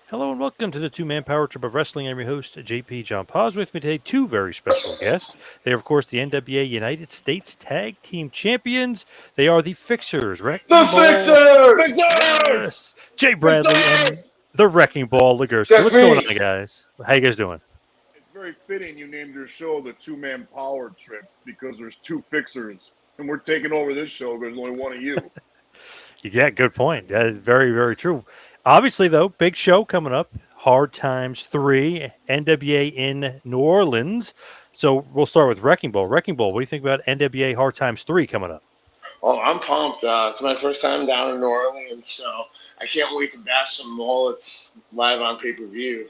Hello and welcome to the two-man power trip of wrestling. I'm your host, JP John Paz. With me today, two very special guests. They are, of course, the NWA United States Tag Team Champions. They are the Fixers, The Wrecking Ball, Fixers! Fixers! yes, Jay Bradley, and Fixers! the Wrecking Ball, Legursky. That's What's going me. on, guys? How you guys doing? It's very fitting you named your show the two-man power trip because there's two fixers, and we're taking over this show because there's only one of you. Yeah, good point. That is very, very true. Obviously, though, big show coming up. Hard Times 3, NWA in New Orleans. So we'll start with Wrecking Ball. Wrecking Ball, what do you think about NWA Hard Times 3 coming up? Oh, I'm pumped. It's my first time down in New Orleans, so I can't wait to bash some mullets live on pay-per-view.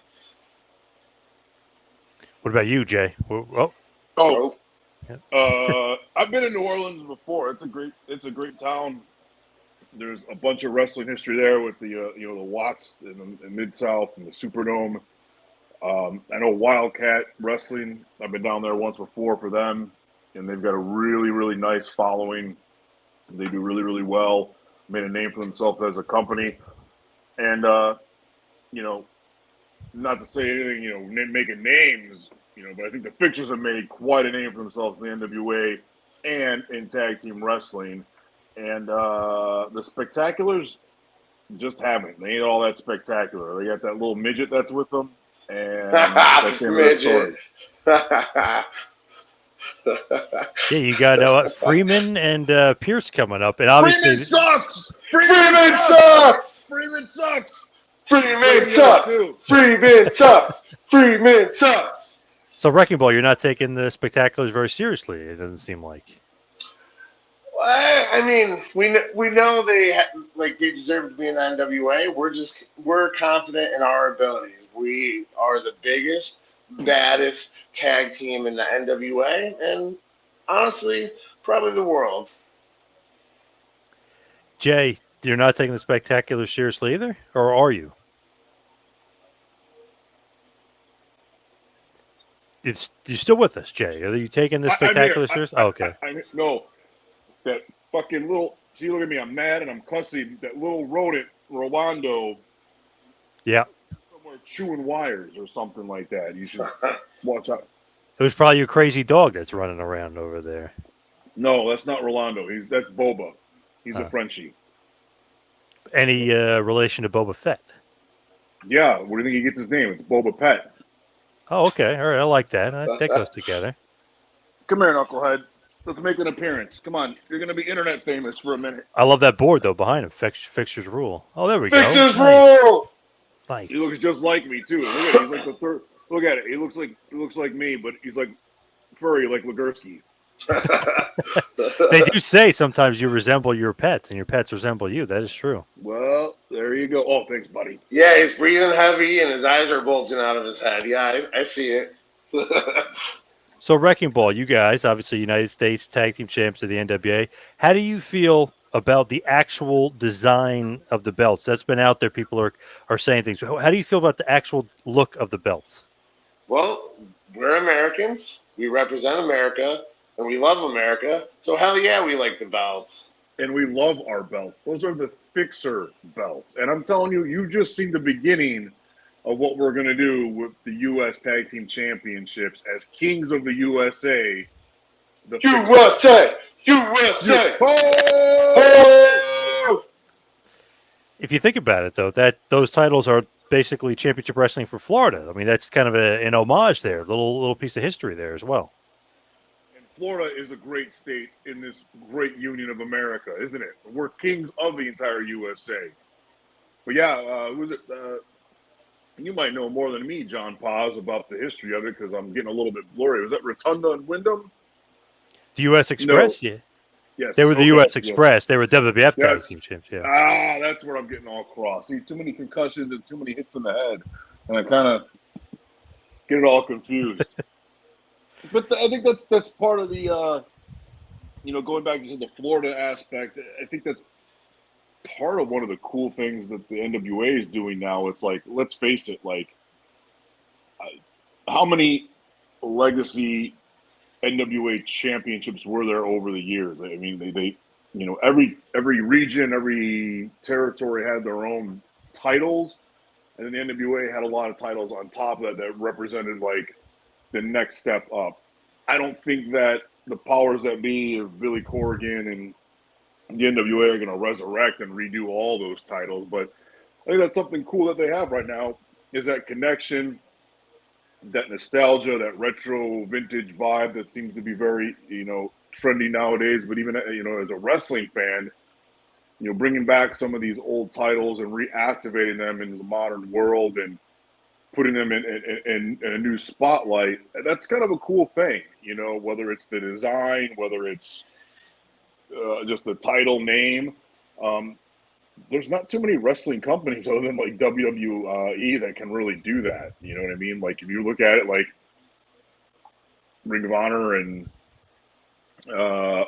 What about you, Jay? Well, Oh, Oh, I've been in New Orleans before. It's a great town. There's a bunch of wrestling history there with the the Watts in Mid South and the Superdome. I know Wildcat Wrestling. I've been down there once before for them, and they've got a really nice following. They do really well. Made a name for themselves as a company, and you know, not to say anything, making names, but I think the Fixers have made quite a name for themselves in the NWA and in tag team wrestling. And the Spectaculars just haven't. They ain't all that spectacular. They got that little midget that's with them, and that's the end of the story. yeah, you got Freeman and Pierce coming up. And obviously, Freeman sucks! Freeman sucks! Freeman sucks! Freeman sucks! Freeman sucks! Freeman sucks! so Wrecking Ball, you're not taking the Spectaculars very seriously, it doesn't seem like. I mean, we know they they deserve to be in the NWA. We're confident in our abilities. We are the biggest, baddest tag team in the NWA, and honestly, probably the world. Jay, you're not taking the Spectaculars seriously either? Or are you? You're still with us, Jay? Are you taking the I'm here. Spectacular seriously? Oh, okay. No, that fucking little. See, look at me. I'm mad and I'm cussing. That little rodent, Rolando, Yeah. somewhere chewing wires or something like that. You should watch out. It was probably your crazy dog that's running around over there. No, that's not Rolando. That's Boba. He's a Huh. Frenchie. Any relation to Boba Fett? Yeah, where do you think he gets his name? It's Boba Pet. Oh, okay. All right. I like that. That goes together. Come here, knucklehead. Let's make an appearance. Come on, you're gonna be internet famous for a minute. I love that board, though, behind him. Fixtures rule. Oh, there we go. Fixers Nice. rule! Nice. He looks just like me too. Look at it. He's like the third. Look at it. He looks like me, but he's like furry, like Legursky. They do say sometimes you resemble your pets, and your pets resemble you. That is true. Well, there you go. Oh, thanks, buddy. Yeah, he's breathing heavy and his eyes are bulging out of his head. Yeah, I see it. So, Wrecking Ball, you guys, obviously United States Tag Team Champs of the NWA. How do you feel about the actual design of the belts? That's been out there. People are saying things. How do you feel about the actual look of the belts? Well, we're Americans. We represent America, and we love America. So hell yeah, we like the belts. And we love our belts. Those are the Fixer belts. And I'm telling you, you just seen the beginning of what we're going to do with the U.S. Tag Team Championships as Kings of the USA. The USA! USA! Oh! If you think about it, though, that those titles are basically championship wrestling for Florida. I mean, that's kind of an homage there, little piece of history there as well. And Florida is a great state in this great union of America, isn't it? We're kings of the entire USA. But yeah, who's it? You might know more than me, John Paz, about the history of it because I'm getting a little bit blurry. Was that Rotunda and Wyndham? The U.S. Express, No. yeah. Yes. They were the Okay. U.S. Express. They were WWF Tag Yes. Team Champs, yeah. Ah, that's where I'm getting all cross. See, too many concussions and too many hits in the head, and I kind of get it all confused. But I think that's part of the, going back to the Florida aspect. I think that's part of one of the cool things that the NWA is doing now. It's like, let's face it, like, how many legacy NWA championships were there over the years? I mean, they every region, every territory had their own titles, and then the NWA had a lot of titles on top of that represented like the next step up. I don't think that the powers that be of Billy Corgan and the NWA are going to resurrect and redo all those titles, but I think that's something cool that they have right now is that connection, that nostalgia, that retro vintage vibe that seems to be very, trendy nowadays. But even, as a wrestling fan, bringing back some of these old titles and reactivating them into the modern world and putting them in a new spotlight, that's kind of a cool thing, whether it's the design, whether it's just the title name. There's not too many wrestling companies other than like WWE that can really do that. You know what I mean? Like if you look at it, like Ring of Honor and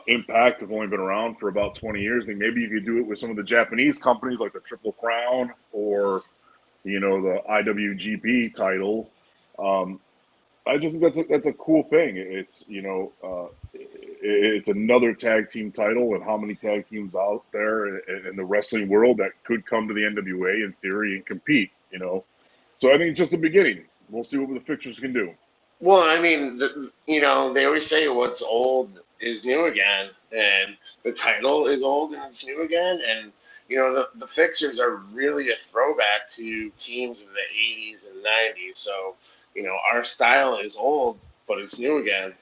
Impact have only been around for about 20 years. I think maybe you could do it with some of the Japanese companies like the Triple Crown or the IWGP title. I just think that's a cool thing. It's it's another tag team title, and how many tag teams out there in the wrestling world that could come to the NWA in theory and compete. So I think it's just the beginning. We'll see what the fixtures can do. Well, I mean, they always say what's old is new again, and the title is old and it's new again, and the fixers are really a throwback to teams of the '80s and '90s. So our style is old, but it's new again.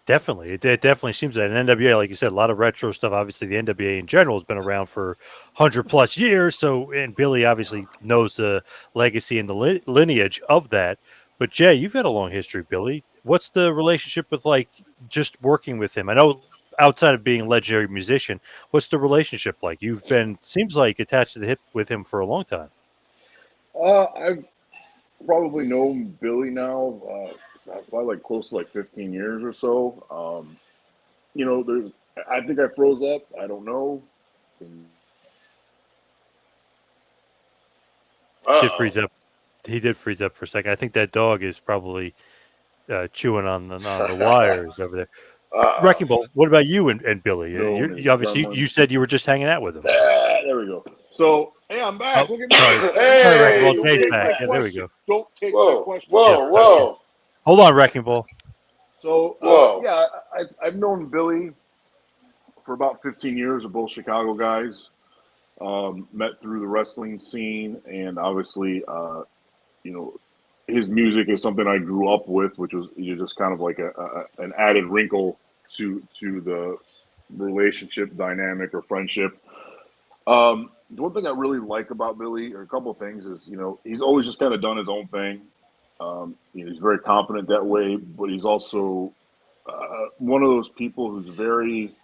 Definitely. It definitely seems that in NWA, like you said, a lot of retro stuff. Obviously, the NWA in general has been around for 100 plus years. So, and Billy obviously knows the legacy and the lineage of that. But Jay, you've had a long history, Billy. What's the relationship with like just working with him? I know outside of being a legendary musician, what's the relationship like? You've been seems like attached to the hip with him for a long time. I've probably known Billy now, probably like close to like 15 years or so. There's, I think I froze up. I don't know. Did Uh-oh. freeze up. He did freeze up for a second. I think that dog is probably chewing on the wires over there. Uh-oh. Wrecking Ball. What about you and Billy? Known as You obviously Gremlin. you said you were just hanging out with him. There we go. So, hey, I'm back. Oh, Look at me. sorry, sorry, Wrecking Ball. Hey, Don't Jay's take back. my back. Yeah, there we question. go. Don't take my Whoa, question. Yeah. whoa, whoa, Hold on, Wrecking Ball. So, whoa. yeah, I've known Billy for about 15 years. We're both Chicago guys. Met through the wrestling scene, and obviously, his music is something I grew up with, which was just kind of like an added wrinkle to the relationship dynamic or friendship. The one thing I really like about Billy, or a couple of things, is he's always just kind of done his own thing. He's very confident that way, but he's also one of those people who's very.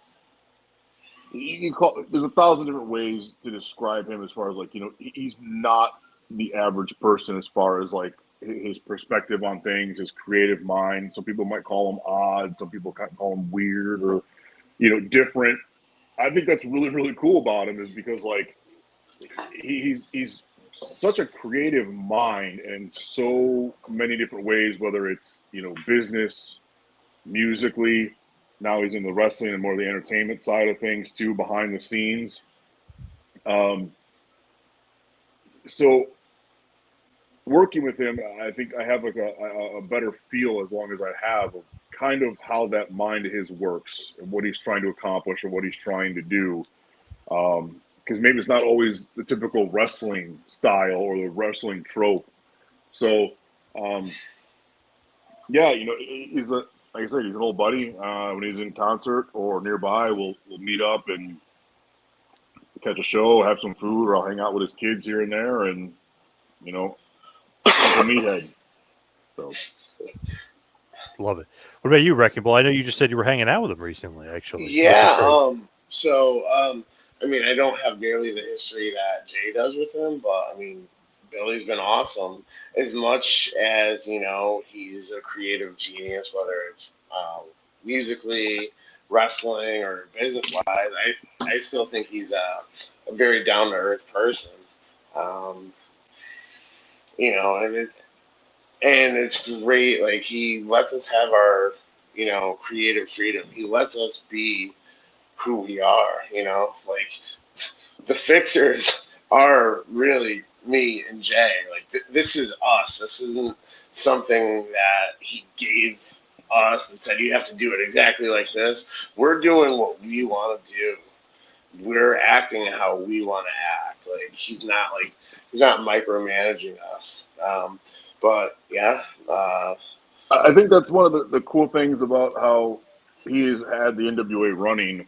You can call. There's 1,000 different ways to describe him as far as like he's not the average person as far as like his perspective on things, his creative mind. Some people might call him odd. Some people call him weird or different. I think that's really really cool about him is because like he's such a creative mind in so many different ways, whether it's business, musically. Now he's in the wrestling and more of the entertainment side of things too, behind the scenes. So working with him, I think I have like a better feel as long as I have of kind of how that mind of his works and what he's trying to accomplish and what he's trying to do. Because maybe it's not always the typical wrestling style or the wrestling trope. So, yeah, he's a like I said, he's an old buddy. When he's in concert or nearby, we'll meet up and catch a show, have some food, or I'll hang out with his kids here and there, and Uncle Meathead. So Love it. What about you, Wrecking Ball? I know you just said you were hanging out with him recently, actually, which is Yeah. great. I mean, I don't have nearly the history that Jay does with him, but I mean, Billy's been awesome. As much as he's a creative genius, whether it's musically, wrestling, or business wise. I still think he's a very down to earth person. Um, and it's great. Like he lets us have our creative freedom. He lets us be who we are. Like the fixers are really me and Jay. Like this is us. This isn't something that he gave us and said you have to do it exactly like this. We're doing what we want to do. We're acting how we want to act. Like he's not micromanaging us. But yeah, I think that's one of the cool things about how he has had the NWA running.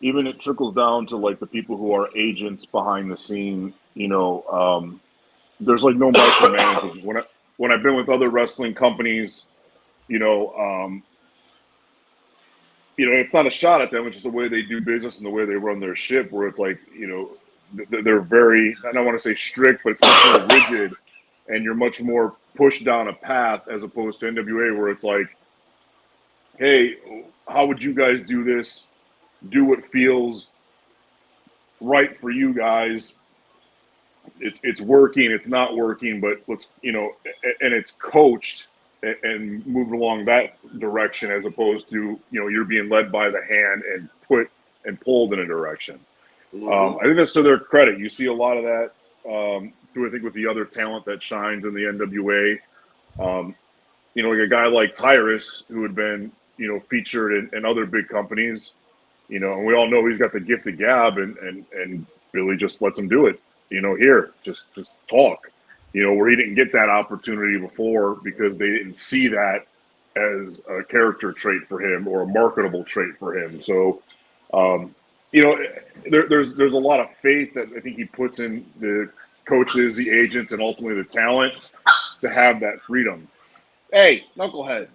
Even it trickles down to like the people who are agents behind the scene. There's like no micromanaging. When I've been with other wrestling companies, you know, um, it's not a shot at them. It's just the way they do business and the way they run their ship. Where it's like, they're very, I don't want to say strict, but it's much more rigid, and you're much more pushed down a path as opposed to NWA, where it's like, hey, how would you guys do this? Do what feels right for you guys. It's working, it's not working, but let's, and it's coached and moved along that direction, as opposed to, you're being led by the hand and put and pulled in a direction. I think that's to their credit. You see a lot of that through, I think, with the other talent that shines in the NWA. Like a guy like Tyrus, who had been, featured in other big companies, and we all know he's got the gift of gab, and Billy just lets him do it. Here, just talk. Where he didn't get that opportunity before because they didn't see that as a character trait for him or a marketable trait for him. So, there's a lot of faith that I think he puts in the coaches, the agents, and ultimately the talent to have that freedom. Hey, knucklehead.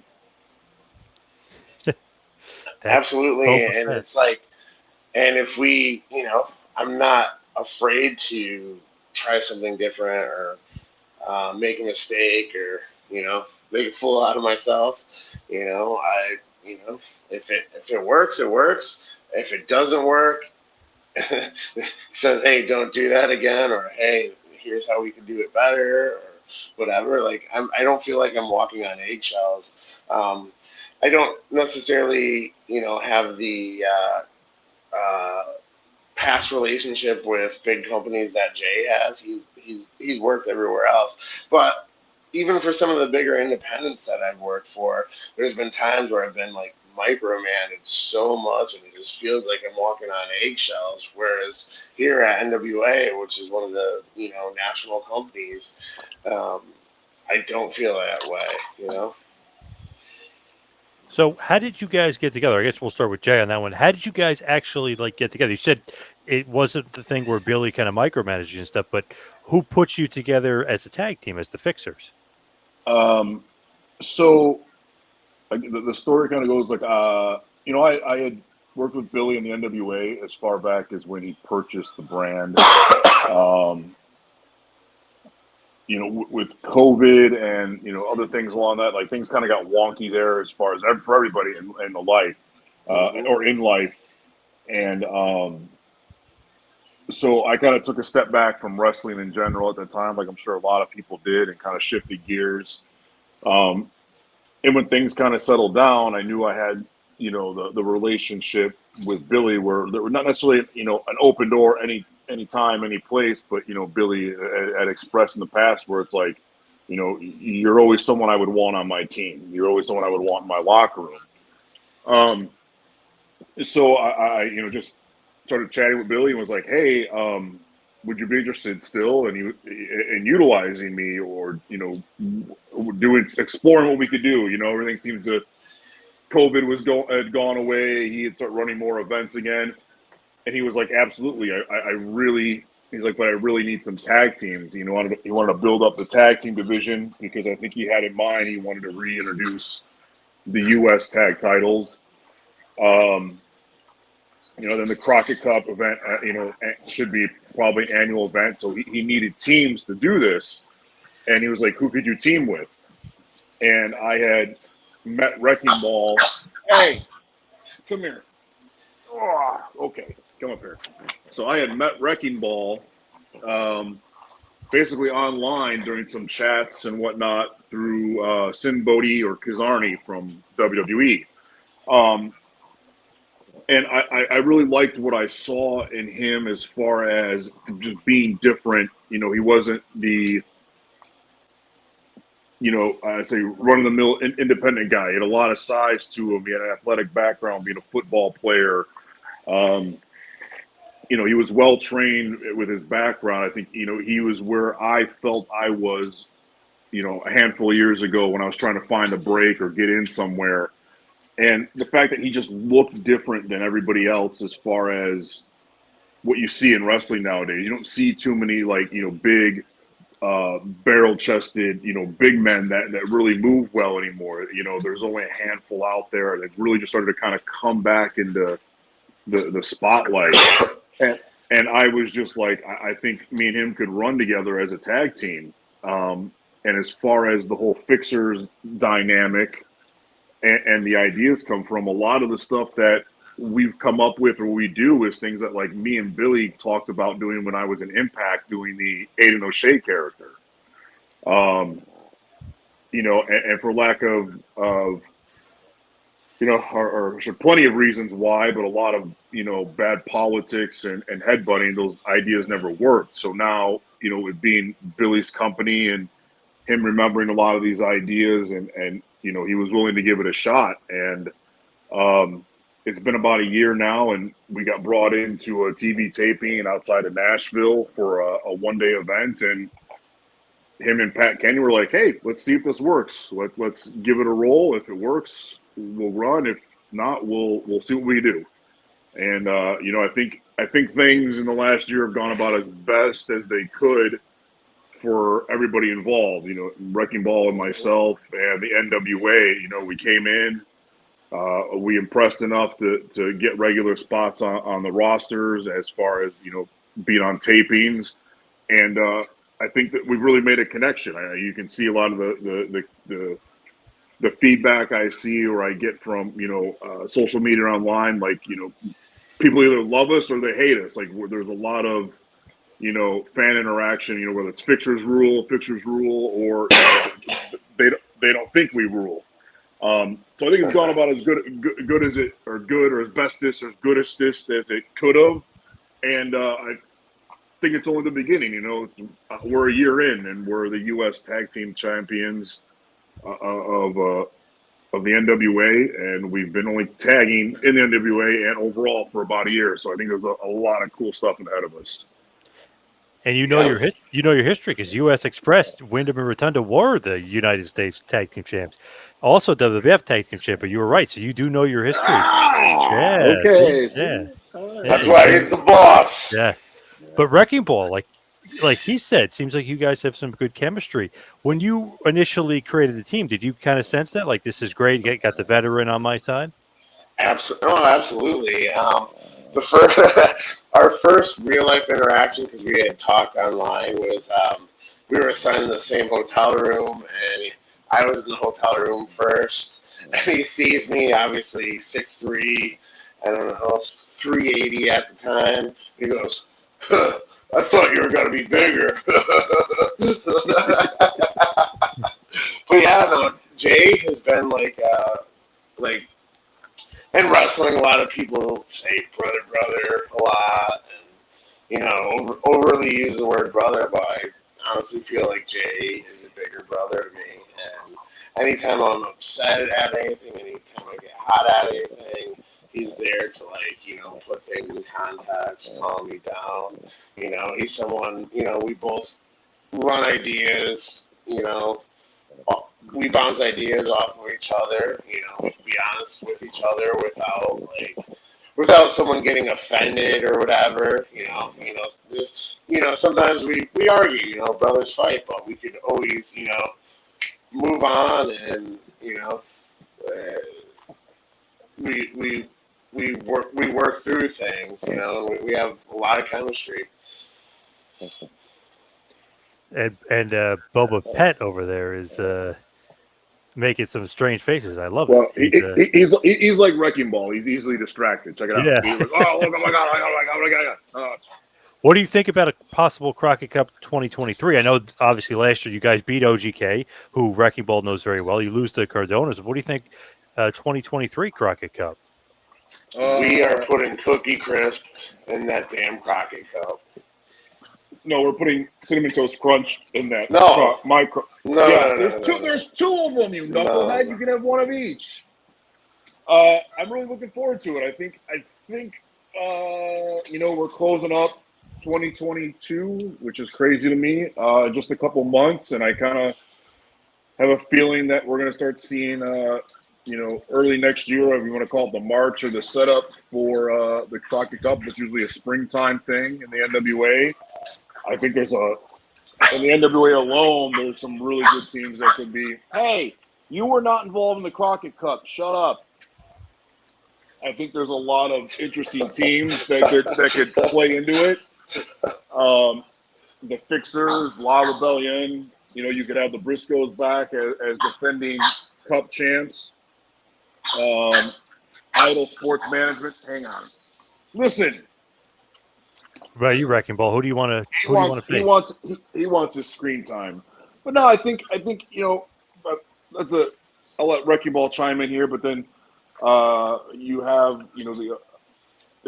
absolutely. And it's like, and if we, I'm not afraid to try something different or make a mistake or make a fool out of myself. If it works, it works. If it doesn't work, says, hey, don't do that again, or hey, here's how we can do it better, or whatever. Like I don't feel like I'm walking on eggshells. I don't necessarily, have the past relationship with big companies that Jay has. He's worked everywhere else, but even for some of the bigger independents that I've worked for, there's been times where I've been like micromanaged so much, and it just feels like I'm walking on eggshells. Whereas here at NWA, which is one of the national companies, I don't feel that way. So how did you guys get together? I guess we'll start with Jay on that one. How did you guys actually get together? You said it wasn't the thing where Billy kind of micromanaged you and stuff, but who put you together as a tag team, as the Fixers? So the story kind of goes like, I had worked with Billy in the NWA as far back as when he purchased the brand. With COVID and, other things along that, like things kind of got wonky there as far as for everybody in the life, or in life. And so I kind of took a step back from wrestling in general at the time, like I'm sure a lot of people did, and kind of shifted gears. And when things kind of settled down, I knew I had, the relationship with Billy where there were not necessarily, an open door any time, any place, but, Billy had expressed in the past where it's like, you're always someone I would want on my team. You're always someone I would want in my locker room. So I just started chatting with Billy and was like, hey, would you be interested still in utilizing me, or exploring what we could do? Everything seems to, COVID had gone away. He had started running more events again, and he was like, absolutely. He's like, but I really need some tag teams. He wanted to build up the tag team division because I think he had in mind he wanted to reintroduce the U.S. tag titles. Then the Crockett Cup event, should be probably an annual event. So he needed teams to do this. And he was like, who could you team with? And I had met Wrecking Ball. Hey, come here. Oh, okay, come up here. So I had met Wrecking Ball basically online during some chats and whatnot through Sin Bodhi or Kazarni from WWE. And I really liked what I saw in him as far as just being different. He wasn't the, I say run-of-the-mill independent guy. He had a lot of size to him. He had an athletic background, being a football player. He was well trained with his background. I think, he was where I felt I was, a handful of years ago when I was trying to find a break or get in somewhere. And the fact that he just looked different than everybody else as far as what you see in wrestling nowadays. You don't see too many big barrel-chested, big men that really move well anymore. There's only a handful out there that really just started to kind of come back into the spotlight. And I was just like, I think me and him could run together as a tag team. And as far as the whole fixers dynamic and the ideas come from, a lot of the stuff that we've come up with or we do is things that like me and Billy talked about doing when I was in Impact doing the Aiden O'Shea character. And for lack of there's plenty of reasons why, but a lot of, bad politics and headbutting, those ideas never worked. So now, it being Billy's company and him remembering a lot of these ideas and he was willing to give it a shot. And it's been about a year now, and we got brought into a TV taping outside of Nashville for a one-day event, and him and Pat Kenny were like, hey, let's see if this works. Let's give it a roll. If it works, we'll run. If not, we'll see what we do. And I think things in the last year have gone about as best as they could for everybody involved. Wrecking Ball and myself and the NWA. We came in, we impressed enough to get regular spots on the rosters as far as being on tapings, and I think that we've really made a connection. You can see a lot of the feedback I see or I get from social media online, like people either love us or they hate us. Like there's a lot of fan interaction, whether it's fixtures rule, or they don't think we rule. So I think it's gone about as good as it, or good, or as best as good as this as it could have. And I think it's only the beginning. We're a year in, and we're the U.S. Tag Team Champions of the NWA, and we've been only tagging in the NWA and overall for about a year. So I think there's a lot of cool stuff ahead of us. And your history because U.S. Express, Wyndham and Rotunda were the United States Tag Team Champs, also WWF Tag Team Champ. But you were right, so you do know your history. Yeah, Okay. yeah. That's why he's the boss. Yes, but Wrecking Ball, like he said, seems like you guys have some good chemistry. When you initially created the team, did you kind of sense that, like, this is great, got the veteran on my side? Absolutely. Our first real life interaction, because we had talked online, was we were assigned in the same hotel room, and I was in the hotel room first, and he sees me, obviously 6'3", I don't know, 380 at the time. He goes, huh, I thought you were going to be bigger. But yeah, no, Jay has been like in wrestling, a lot of people say brother a lot, and overly use the word brother, but I honestly feel like Jay is a bigger brother to me. And anytime I'm upset at anything, anytime I get hot at anything, he's there to put things in context, calm me down. He's someone, we both run ideas, we bounce ideas off of each other, be honest with each other without someone getting offended or whatever, sometimes we argue, brothers fight, but we could always, move on and, we work through things, we have a lot of chemistry. And Boba Pet over there is making some strange faces. I love it. He's like Wrecking Ball. He's easily distracted. Check it out. Yeah. He's like, oh my god. What do you think about a possible Crockett Cup 2023? I know, obviously, last year you guys beat OGK, who Wrecking Ball knows very well. You lose to Cardonas. What do you think 2023 Crockett Cup? We are putting Cookie Crisp in that damn Crockett Cup. No, we're putting Cinnamon Toast Crunch in that. No. Yeah, there's two of them, you knucklehead. You can have one of each. I'm really looking forward to it. I think we're closing up 2022, which is crazy to me. Just a couple months, and I kind of have a feeling that we're going to start seeing, early next year, if you want to call it the March or the setup for the Crockett Cup. It's usually a springtime thing in the NWA. I think in the NWA alone, there's some really good teams that could be, hey, you were not involved in the Crockett Cup. Shut up. I think there's a lot of interesting teams that could play into it. The Fixers, La Rebellion. You could have the Briscoes back as defending Cup champs. Idle Sports Management. Hang on. Listen. Right, you Wrecking Ball. Who do you want to? He wants his screen time. But no, I think I'll let Wrecking Ball chime in here. But then you have the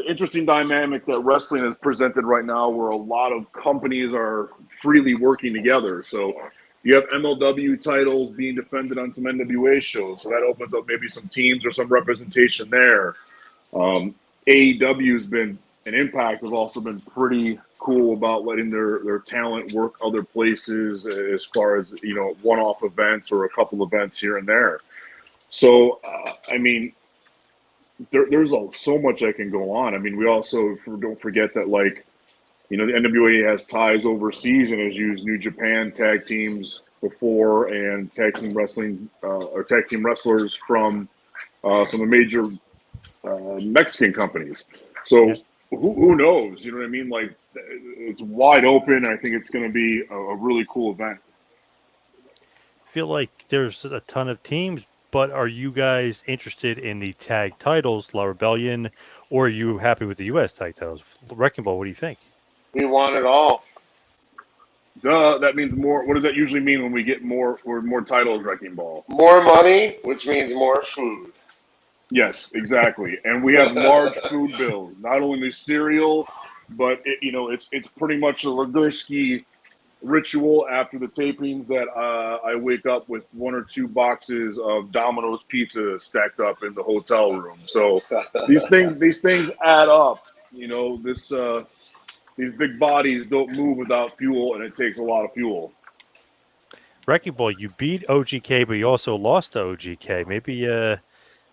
interesting dynamic that wrestling is presented right now, where a lot of companies are freely working together. So you have MLW titles being defended on some NWA shows, so that opens up maybe some teams or some representation there. AEW's been an Impact has also been pretty cool about letting their talent work other places as far as one-off events or a couple events here and there. So there's so much that can go on. We also don't forget that the NWA has ties overseas and has used New Japan tag teams before and tag team wrestling or tag team wrestlers from some of the major Mexican companies. So who knows? You know what I mean? It's wide open. I think it's going to be a really cool event. I feel like there's a ton of teams, but are you guys interested in the tag titles, La Rebellion, or are you happy with the U.S. tag titles? Wrecking Ball, what do you think? We want it all. Duh, that means more. What does that usually mean when we get more titles, Wrecking Ball? More money, which means more food. Yes, exactly. And we have large food bills. Not only cereal, but it's pretty much a Legursky ritual after the tapings that I wake up with 1 or 2 boxes of Domino's pizza stacked up in the hotel room. So these things add up. These big bodies don't move without fuel, and it takes a lot of fuel. Wrecking Ball, you beat OGK, but you also lost to OGK.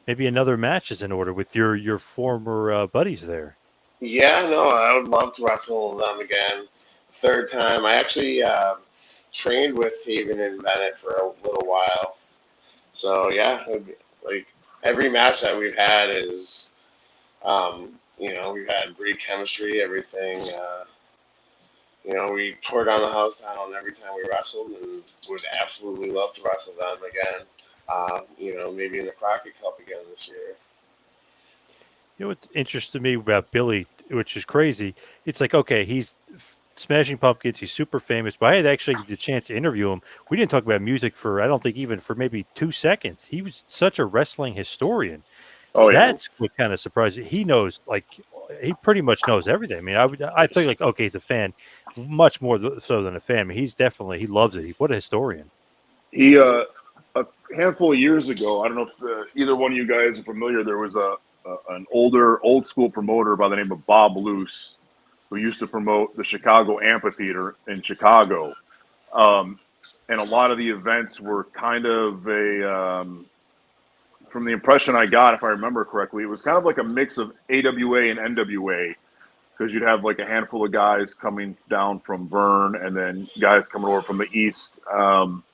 Maybe another match is in order with your former buddies there. Yeah, no, I would love to wrestle them again. Third time. I actually trained with Haven and Bennett for a little while. So yeah, every match that we've had is, we've had great chemistry. Everything. We tore down the house down every time we wrestled, and would absolutely love to wrestle them again. Maybe in the Crockett Cup again this year. What interested me about Billy, which is crazy, it's like, okay, he's Smashing Pumpkins, he's super famous, but I had actually the chance to interview him. We didn't talk about music for, I don't think even for maybe 2 seconds. He was such a wrestling historian. Oh, yeah. That's what kind of surprised me. He knows, he pretty much knows everything. I think okay, he's a fan, much more so than a fan. He loves it. What a historian. He, a handful of years ago, I don't know if either one of you guys are familiar, there was an old school promoter by the name of Bob Luce, who used to promote the Chicago Amphitheater in Chicago. And a lot of the events were kind of from the impression I got, if I remember correctly, it was kind of like a mix of AWA and NWA, because you'd have a handful of guys coming down from Vern and then guys coming over from the east, from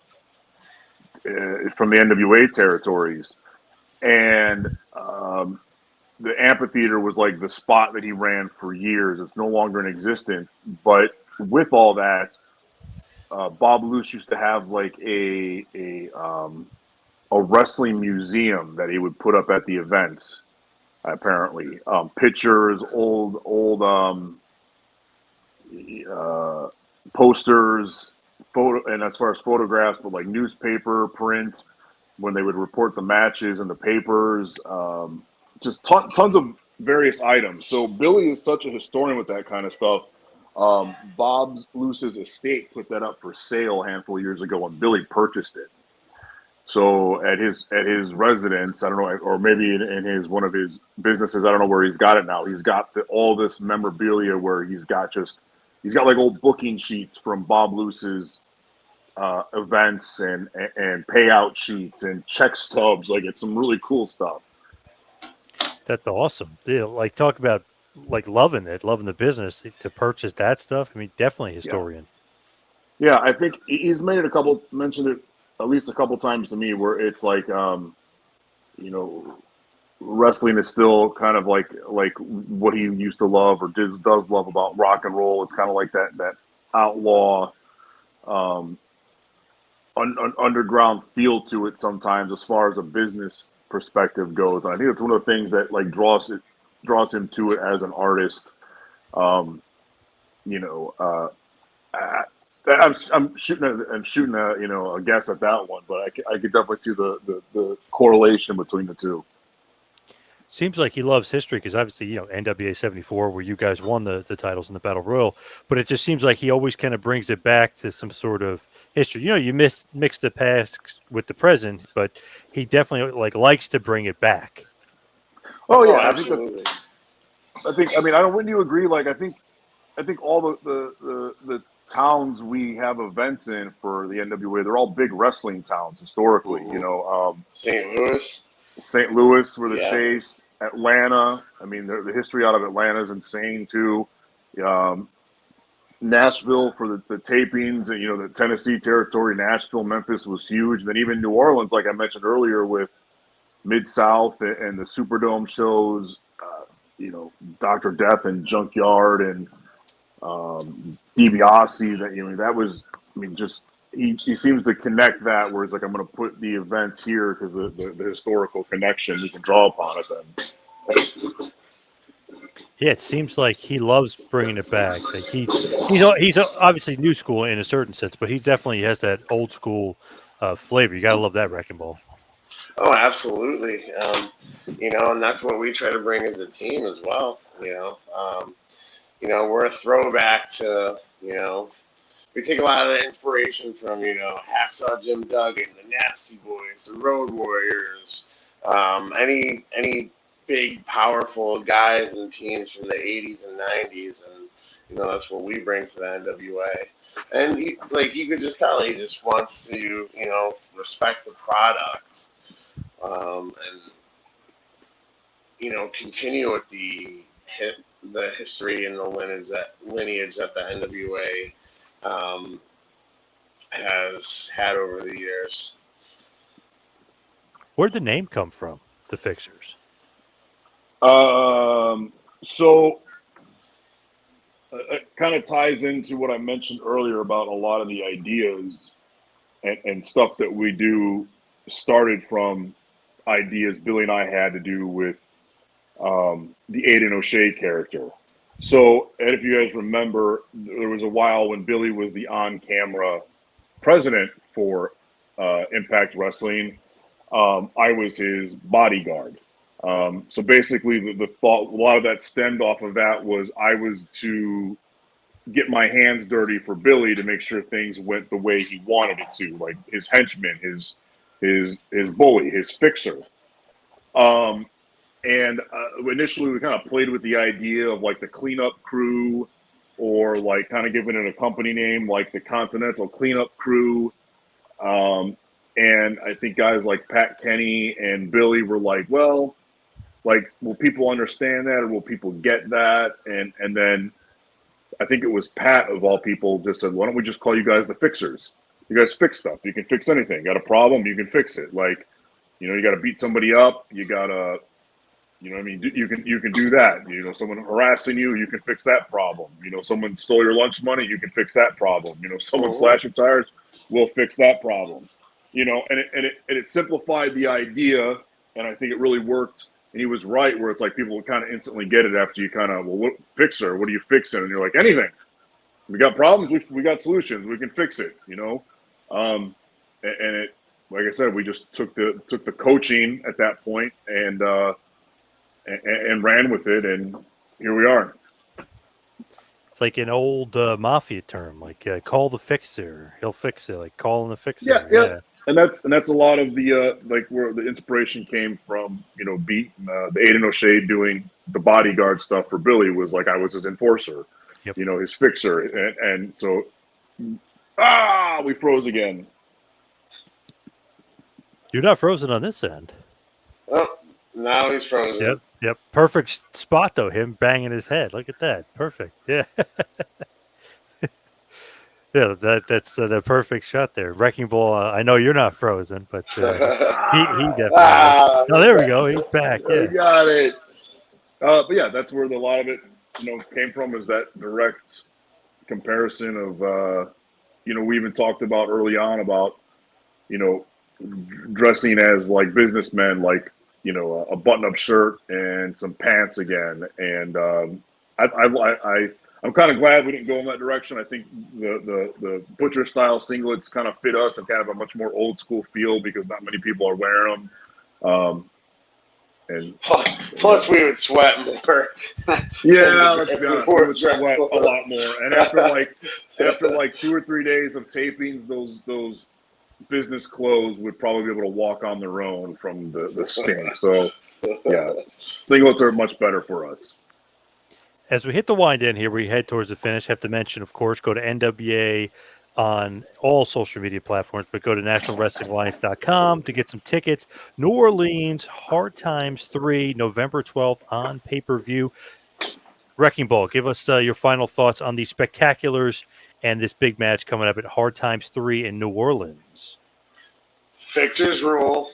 the NWA territories. And the amphitheater was the spot that he ran for years. It's no longer in existence. But with all that, Bob Luce used to have a wrestling museum that he would put up at the events. Apparently, pictures, old posters, and as far as photographs, but newspaper, print, when they would report the matches in the papers, just tons of various items. So Billy is such a historian with that kind of stuff. Bob Luce's estate put that up for sale a handful of years ago, and Billy purchased it. So at his residence, I don't know, or maybe in his one of his businesses, I don't know where he's got it now. He's got all this memorabilia where he's got like old booking sheets from Bob Luce's events and payout sheets and check stubs. Like, it's some really cool stuff. That's awesome. Yeah, like talk about like loving the business to purchase that stuff. I mean, definitely historian. Yeah, I think he's made it mentioned it at least a couple times to me, where it's like, you know, wrestling is still kind of like what he used to love or does love about rock and roll. It's kind of like that outlaw, underground feel to it sometimes, as far as a business perspective goes. And I think it's one of the things that like draws him to it as an artist. You know, I'm shooting a a guess at that one, but I could definitely see the correlation between the two. Seems like he loves history because obviously, NWA 74, where you guys won the titles in the Battle Royal, but it just seems like he always kind of brings it back to some sort of history. You mix the past with the present, but he definitely likes to bring it back. Oh yeah, absolutely. Wouldn't you agree? Like, I think all the towns we have events in for the NWA, they're all big wrestling towns historically. St. Louis for the Chase, Atlanta. I mean, the history out of Atlanta is insane too. Nashville for the tapings, the Tennessee territory, Nashville, Memphis was huge. And then even New Orleans, like I mentioned earlier, with Mid-South and the Superdome shows, Dr. Death and Junkyard and DiBiase. That was, just he seems to connect that, where it's like, I'm going to put the events here because the historical connection we can draw upon it then. Yeah, it seems like he loves bringing it back. Like he's obviously new school in a certain sense, but he definitely has that old school flavor. You gotta love that Wrecking Ball. Oh, absolutely. And that's what we try to bring as a team as well. We're a throwback to, we take a lot of inspiration from, Hacksaw Jim Duggan, the Nasty Boys, the Road Warriors, any big, powerful guys and teams from the 80s and 90s. And, that's what we bring to the NWA. And, you could just tell he just wants to, respect the product. And continue with the history and the lineage that the NWA has had over the years. Where'd the name come from? The Fixers. So it kind of ties into what I mentioned earlier about a lot of the ideas and stuff that we do started from ideas Billy and I had to do with the Aiden O'Shea character. So, Ed, if you guys remember, there was a while when Billy was the on-camera president for Impact Wrestling. I was his bodyguard. So basically, the thought, a lot of that stemmed off of that was I was to get my hands dirty for Billy to make sure things went the way he wanted it to, like his henchman, his bully, his fixer. And initially we kind of played with the idea of like the cleanup crew, or like kind of giving it a company name like the Continental Cleanup Crew. And I think guys like Pat Kenny and Billy were like, well, like, will people understand that, or will people get that? And then I think it was Pat, of all people, just said, why don't we just call you guys the Fixers? You guys fix stuff. You can fix anything. Got a problem? You can fix it. Like, you got to beat somebody up. You got to, you can do that. Someone harassing you, you can fix that problem. Someone stole your lunch money, you can fix that problem. Someone slashed your tires, we'll fix that problem. And it simplified the idea, and I think it really worked. And he was right, where it's like people would kind of instantly get it after you kind of, well, what fixer? What are you fixing? And you're like, anything. We got problems, we got solutions, we can fix it. And it, like I said, we just took the coaching at that point, and and ran with it, and here we are. It's like an old mafia term, like call the fixer, he'll fix it. Like calling the Yeah, fixer. yeah. And that's a lot of the like where the inspiration came from. Beat the Aiden O'Shea doing the bodyguard stuff for Billy was like I was his enforcer, Yep. his fixer, and so we froze again. You're not frozen on this end. Oh, now he's frozen. Yep. Perfect spot though. Him banging his head. Look at that. Perfect. Yeah. Yeah, that's the perfect shot there. Wrecking Ball. I know you're not frozen, but he definitely. Oh, there we go. He's back. Yeah. We got it. But yeah, that's where a lot of it, came from, is that direct comparison of, we even talked about early on about, dressing as like businessmen, like, a button-up shirt and some pants again. And I'm kind of glad we didn't go in that direction. I think the butcher style singlets kind of fit us and kind of a much more old school feel because not many people are wearing them. And plus we would sweat more. Yeah, let's be honest, we would sweat a lot more. And after like 2 or 3 days of tapings, those business clothes would probably be able to walk on their own from the stink. So yeah, singlets are much better for us. As we hit the wind in here, we head towards the finish. Have to mention, of course, go to NWA on all social media platforms, but go to nationalwrestlingalliance.com to get some tickets. New Orleans Hard Times 3, November 12th on pay-per-view. Wrecking Ball, give us your final thoughts on the Spectaculars and this big match coming up at Hard Times 3 in New Orleans. Fixers rule.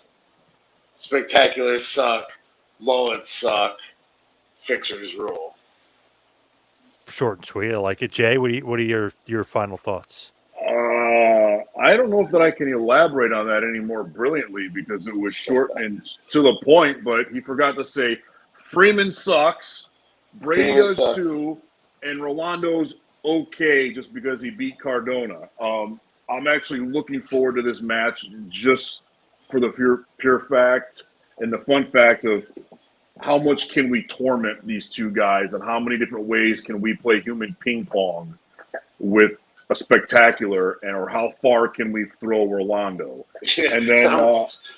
Spectaculars suck. Mullets suck. Fixers rule. Short and sweet. I like it. Jay, what are your final thoughts? I don't know if that I can elaborate on that any more brilliantly because it was short and to the point, but he forgot to say Freeman sucks, Brady does too, and Rolando's okay just because he beat Cardona. I'm actually looking forward to this match just for the pure fact and the fun fact of how much can we torment these two guys and how many different ways can we play human ping pong with a Spectacular, or how far can we throw Rolando? And then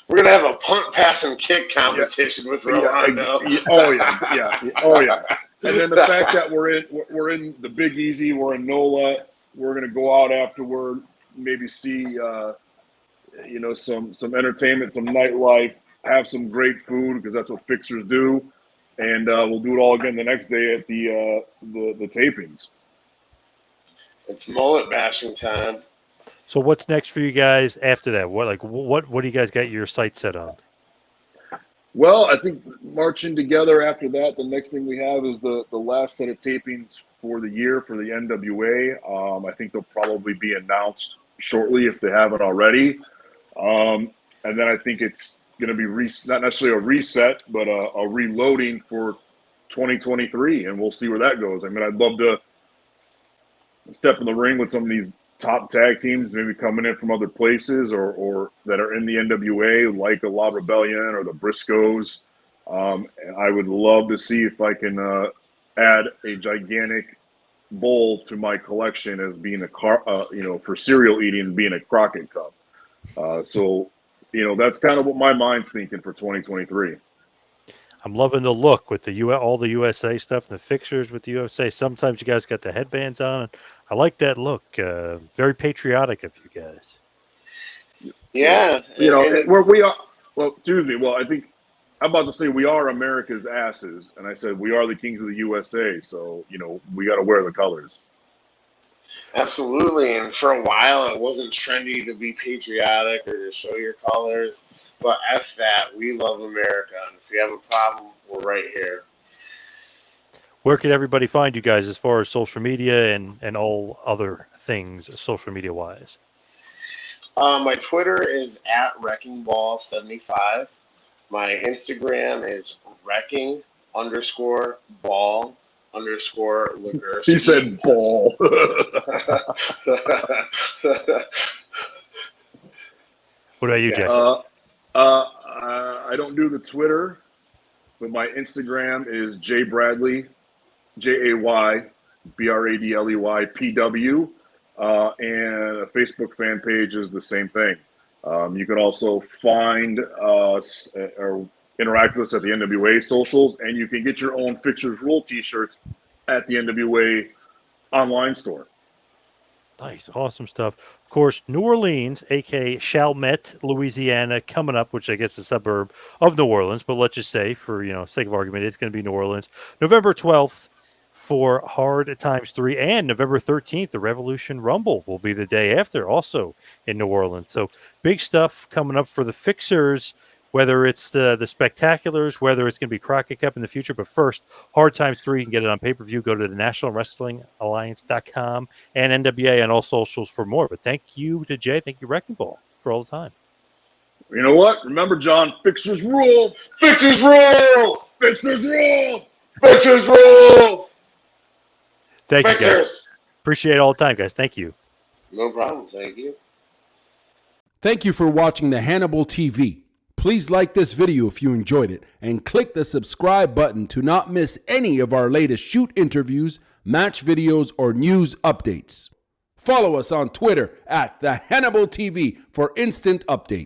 we're gonna have a punt, pass, and kick competition with Rolando. Oh yeah. And then the fact that we're in the Big Easy, we're in NOLA, we're gonna go out afterward, maybe see some entertainment, some nightlife, have some great food because that's what fixers do, and we'll do it all again the next day at the tapings. It's mullet bashing time. So what's next for you guys after that? What do you guys got your sights set on? Well, I think marching together after that, the next thing we have is the last set of tapings for the year for the NWA. I think they'll probably be announced shortly if they haven't already. And then I think it's going to be not necessarily a reset, but a reloading for 2023, and we'll see where that goes. I mean, I'd love to step in the ring with some of these top tag teams, maybe coming in from other places or that are in the NWA, like a La Rebellion or the Briscoes. I would love to see if I can add a gigantic bowl to my collection as being for cereal eating, being a Crockett Cup. So that's kind of what my mind's thinking for 2023. I'm loving the look with all the USA stuff and the fixtures with the USA. Sometimes you guys got the headbands on. I like that look. Very patriotic of you guys. Yeah. Where we are. Well, excuse me. Well, I think I'm about to say we are America's asses, and I said we are the kings of the USA. So we got to wear the colors. Absolutely. And for a while, it wasn't trendy to be patriotic or to show your colors. But F that, we love America. And if you have a problem, we're right here. Where can everybody find you guys as far as social media and all other things social media wise? My Twitter is @WreckingBall75. My Instagram is wrecking_ball_Legursky. He said ball. What about you, Jay? I don't do the Twitter. but my Instagram is jbradley, JAYBRADLEYPW, and a Facebook fan page is the same thing. You can also find us or interact with us at the NWA socials, and you can get your own Fixers Rule t-shirts at the NWA online store. Nice, awesome stuff. Of course, New Orleans, aka Chalmette, Louisiana, coming up, which I guess is a suburb of New Orleans, but let's just say, for sake of argument, it's going to be New Orleans. November 12th for Hard Times 3, and November 13th, the Revolution Rumble will be the day after, also in New Orleans. So big stuff coming up for the Fixers, whether it's the Spectaculars, whether it's going to be Crockett Cup in the future. But first, Hard Times 3, you can get it on pay-per-view. Go to the NationalWrestlingAlliance.com and NWA on all socials for more. But thank you to Jay. Thank you, Wrecking Ball, for all the time. You know what? Remember, John, Fixers Rule! Fixers Rule! Fixers Rule! Fixers Rule! Thank you, guys. Fixers! Appreciate it all the time, guys. Thank you. No problem. Thank you. Thank you for watching the Hannibal TV. Please like this video if you enjoyed it, and click the subscribe button to not miss any of our latest shoot interviews, match videos, or news updates. Follow us on Twitter at the Hannibal TV for instant updates.